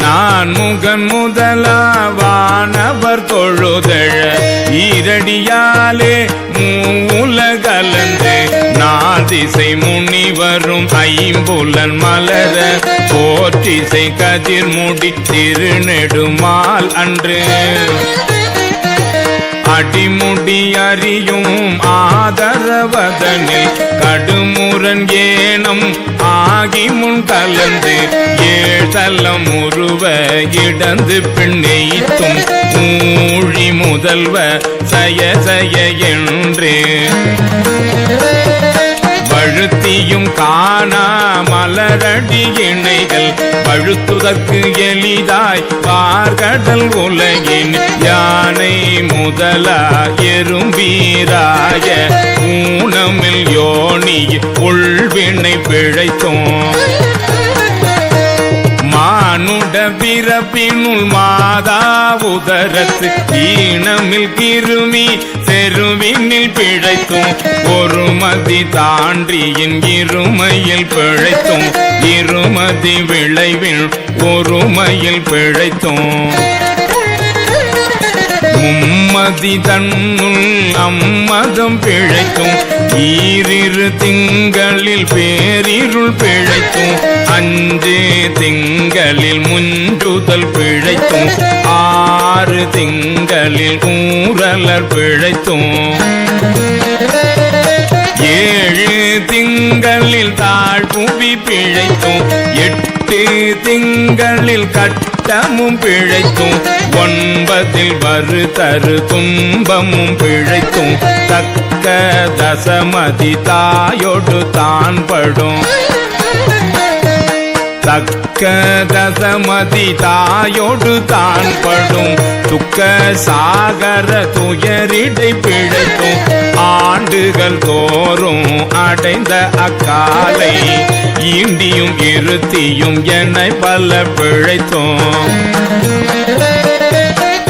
நான் முகன் முதலாவானவர் தொழுதழ ஈரடியாலே மூலகலந்து நாதிசை முனிவரும் ஐம்புலன் மலர போற்றிசை கதிர் முடி திருநெடுமால் அன்று அடிமுடி அறியும் ஆதரவதனில் கடுமுரன் ஏனம் ஆகி முன் கலந்து ஏழலம் உருவ இடந்து பின்னெய்த்தும் மூழி முதல்வ சய சய என்று வழுத்தியும் காணா மலரடி இணைகள் பழுத்துதற்கு எளிதாய் பார்கடல் உலகின் யானை முதலா எறும்பீராய ஊனமில் யோனி உள்வினை பிழைத்தோம் மானுட பிறப்பினுள் மாதா உதரத்து ஈனமில் கிருமி செருவினில் பிழைத்தும் ஒரு மதி தாண்டியின் இருமையில் பிழைத்தும் இருமதி விளைவில் ஒருமையில் பிழைத்தும் மும்மதி தன்னுள் அம்மதம் பிழைத்தும் ஈரிரு திங்களில் பேரிருள் பிழைத்தும் அஞ்சு திங்களில் முன்றுதல் பிழைத்தும் ஆறு திங்களில் ஊரலர் பிழைத்தும் ஏழு திங்களில் தாழ்புவி பிழைத்தும் எட்டு திங்களில் கட்டமும் பிழைத்தும் ஒன்பதில் வரு தரு துன்பமும் பிழைத்தும் தக்க தசமதி தாயோடு தான் படும் தக்க தசமதி தாயோடு தான் படும் துக்க சாகர துயரிடை பிழைத்தும் ஆண்டுகள் தோறும் அடைந்த அக்காலை ஈண்டியும் இருத்தியும் என்னை பல பிழைத்தோம்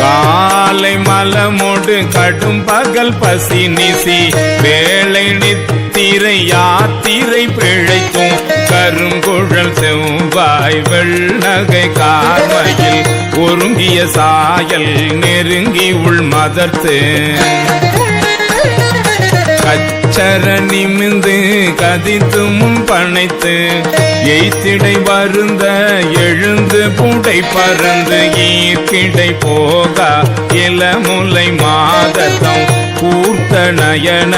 காலை மலமோடு கடும் பகல் பசி நிசி வேலை நித்திரை யாத்திரை பிழைத்தும் கருங்குழல் செவ்வாய் வெள்ளகை கார்மையில் ஒருங்கிய சாயல் நெருங்கி உள் மதர்த்து கச்சர நிமிந்து கதித்து முன் பனைத்து எய்த்திடை வருந்த எழுந்து புடை பறந்து ஈர்க்கிடை போகா இளமுலை மாதத்தம் கூர்த்த நயன